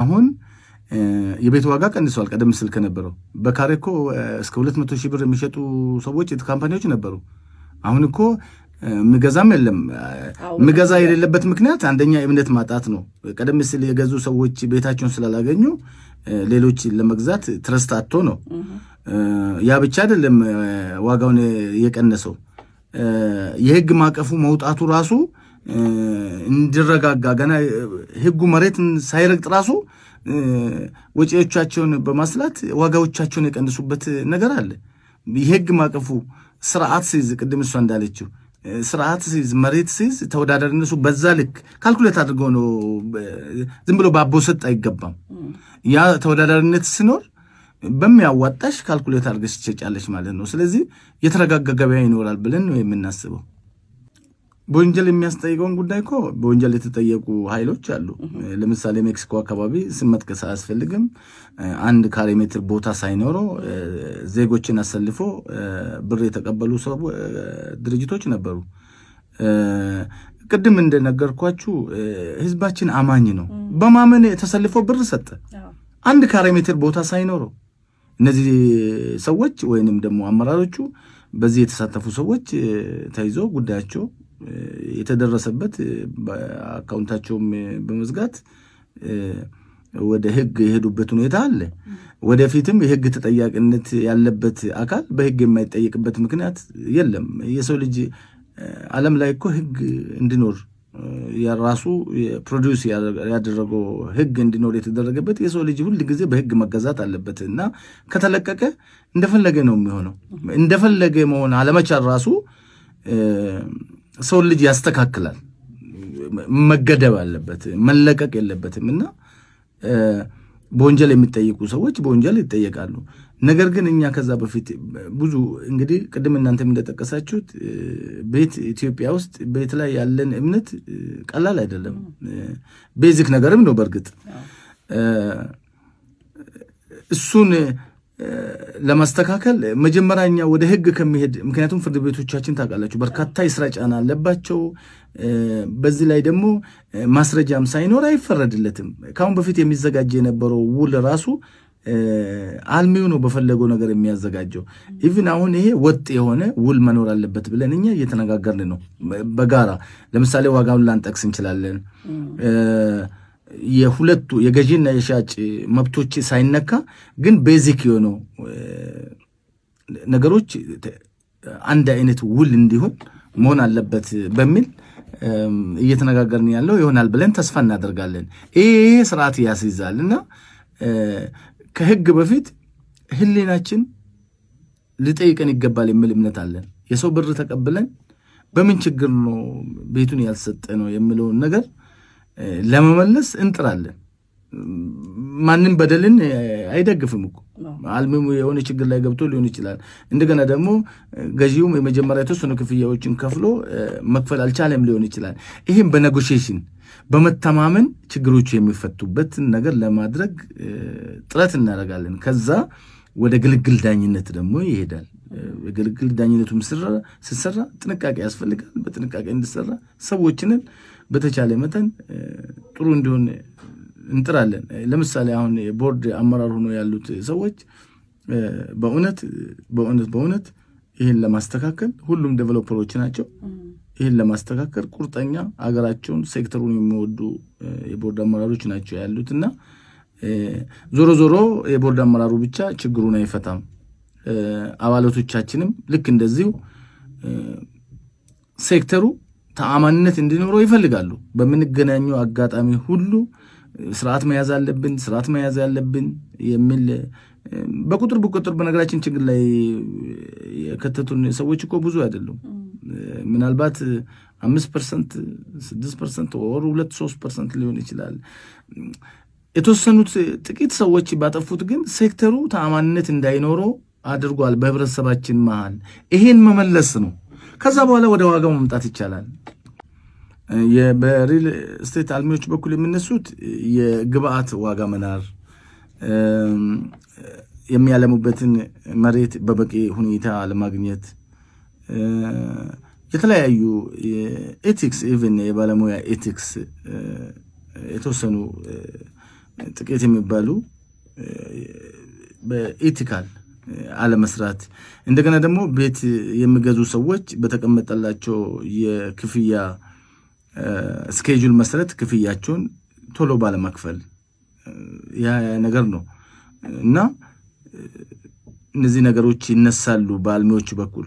አሁን የቤት ዋጋ ቀንሷል። ቀደም ሲል ከነበረው በካሬ እኮ እስከ 200,000 ብር የሚሸጡ ሰዎች ካምፓኒዎች ነበሩ። አሁን እኮ ምገዛም የለም። ምገዛ የሌለበት ምክንያት አንደኛ እምነት ማጣት ነው። ቀደም ሲል የገዙ ሰዎች ቤታቸውን ስላላገኙ ሌሎች ለመግዛት ትረስት አጥቶ ነው። ያ ብቻ አይደለም ዋጋውን የቀነሰው የህግ ማቀፉ መውጣቱ ራሱ እንዲረጋጋ ገና ህጉ መሬትን ሳይረግጥ ራሱ ወጪዎቻቸውን በማስላት ዋጋዎቻቸውን የቀንሱበት ነገር አለ። የህግ ማቀፉ ስርዓት ሲይዝ ቅድም እሷ እንዳለችው ስርዓት ሲይዝ መሬት ሲይዝ ተወዳዳሪነቱ በዛ ልክ ካልኩሌት አድርገው ነው። ዝም ብሎ ባቦሰጥ አይገባም። ያ ተወዳዳሪነት ሲኖር በሚያዋጣሽ ካልኩሌት አድርገሽ ትጨጫለሽ ማለት ነው። ስለዚህ የተረጋጋ ገበያ ይኖራል ብለን ነው የምናስበው። በወንጀል የሚያስጠይቀውን ጉዳይ እኮ በወንጀል የተጠየቁ ኃይሎች አሉ። ለምሳሌ ሜክሲኮ አካባቢ ስም መጥቀስ አያስፈልግም። 1 ካሬ ሜትር ቦታ ሳይኖረው ዜጎችን አሰልፎ ብር የተቀበሉ ድርጅቶች ነበሩ። ቅድም እንደነገርኳችሁ ህዝባችን አማኝ ነው። በማመን ተሰልፎ ብር ሰጠ 1 ካሬ ሜትር ቦታ ሳይኖረው። እነዚህ ሰዎች ወይንም ደግሞ አመራሮቹ በዚህ የተሳተፉ ሰዎች ተይዞ ጉዳያቸው የተደረሰበት በአካውንታቸውም በመዝጋት ወደ ህግ የሄዱበት ሁኔታ አለ። ወደፊትም የህግ ተጠያቂነት ያለበት አካል በህግ የማይጠየቅበት ምክንያት የለም። የሰው ልጅ ዓለም ላይ እኮ ህግ እንዲኖር የራሱ ፕሮዲውስ ያደረገው ህግ እንዲኖር የተደረገበት የሰው ልጅ ሁሉ ጊዜ በህግ መገዛት አለበት እና ከተለቀቀ እንደፈለገ ነው የሚሆነው። እንደፈለገ መሆን አለመቻል ራሱ ሰው ልጅ ያስተካክላል። መገደብ አለበት፣ መለቀቅ የለበትም እና በወንጀል የሚጠየቁ ሰዎች በወንጀል ይጠየቃሉ። ነገር ግን እኛ ከዛ በፊት ብዙ እንግዲህ ቅድም እናንተም እንደጠቀሳችሁት ቤት ኢትዮጵያ ውስጥ ቤት ላይ ያለን እምነት ቀላል አይደለም። ቤዚክ ነገርም ነው። በእርግጥ እሱን ለማስተካከል መጀመሪያኛ ወደ ህግ ከሚሄድ ምክንያቱም ፍርድ ቤቶቻችን ታውቃላችሁ በርካታ የስራ ጫና አለባቸው። በዚህ ላይ ደግሞ ማስረጃም ሳይኖር አይፈረድለትም። ካሁን በፊት የሚዘጋጅ የነበረው ውል ራሱ አልሚው ነው በፈለገው ነገር የሚያዘጋጀው። ኢቭን አሁን ይሄ ወጥ የሆነ ውል መኖር አለበት ብለን እኛ እየተነጋገርን ነው በጋራ። ለምሳሌ ዋጋውን ላንጠቅስ እንችላለን። የሁለቱ የገዢና የሻጭ መብቶች ሳይነካ ግን ቤዚክ የሆነው ነገሮች አንድ አይነት ውል እንዲሆን መሆን አለበት በሚል እየተነጋገርን ያለው ይሆናል ብለን ተስፋ እናደርጋለን። ይሄ ስርዓት ያስይዛል እና ከህግ በፊት ህሊናችን ሊጠይቀን ይገባል የሚል እምነት አለን። የሰው ብር ተቀብለን በምን ችግር ነው ቤቱን ያልሰጠ ነው የሚለውን ነገር ለመመለስ እንጥራለን። ማንም በደልን አይደግፍም እኮ አልሚሙ የሆነ ችግር ላይ ገብቶ ሊሆን ይችላል። እንደገና ደግሞ ገዢውም የመጀመሪያ የተወሰኑ ክፍያዎችን ከፍሎ መክፈል አልቻለም ሊሆን ይችላል። ይህም በኔጎሽዬሽን በመተማመን ችግሮቹ የሚፈቱበትን ነገር ለማድረግ ጥረት እናደርጋለን። ከዛ ወደ ግልግል ዳኝነት ደግሞ ይሄዳል። ግልግል ዳኝነቱም ሲሰራ ጥንቃቄ ያስፈልጋል። በጥንቃቄ እንዲሰራ ሰዎችንን በተቻለ መጠን ጥሩ እንዲሆን እንጥራለን። ለምሳሌ አሁን የቦርድ አመራር ሆኖ ያሉት ሰዎች በእውነት ይህን ለማስተካከል ሁሉም ዴቨሎፐሮች ናቸው። ይህን ለማስተካከል ቁርጠኛ አገራቸውን ሴክተሩን የሚወዱ የቦርድ አመራሮች ናቸው ያሉትና ዞሮ የቦርድ አመራሩ ብቻ ችግሩን አይፈታም። አባላቶቻችንም ልክ እንደዚሁ ሴክተሩ ተአማንነት እንዲኖረው ይፈልጋሉ። በምንገናኘው አጋጣሚ ሁሉ ስርዓት መያዝ አለብን የሚል በቁጥር በነገራችን ችግር ላይ የከተቱን ሰዎች እኮ ብዙ አይደሉም። ምናልባት 5%፣ 6% ወር 2-3% ሊሆን ይችላል። የተወሰኑት ጥቂት ሰዎች ባጠፉት ግን ሴክተሩ ተአማንነት እንዳይኖረው አድርጓል በህብረተሰባችን መሃል። ይሄን መመለስ ነው። ከዛ በኋላ ወደ ዋጋው መምጣት ይቻላል። በሪል ስቴት አልሚዎች በኩል የሚነሱት የግብአት ዋጋ መናር፣ የሚያለሙበትን መሬት በበቂ ሁኔታ ለማግኘት፣ የተለያዩ ኤቲክስ ኢቭን የባለሙያ ኤቲክስ የተወሰኑ ጥቂት የሚባሉ በኢቲካል አለመስራት እንደገና ደግሞ ቤት የሚገዙ ሰዎች በተቀመጠላቸው የክፍያ ስኬጁል መሰረት ክፍያቸውን ቶሎ ባለመክፈል ያ ነገር ነው እና እነዚህ ነገሮች ይነሳሉ በአልሚዎቹ በኩል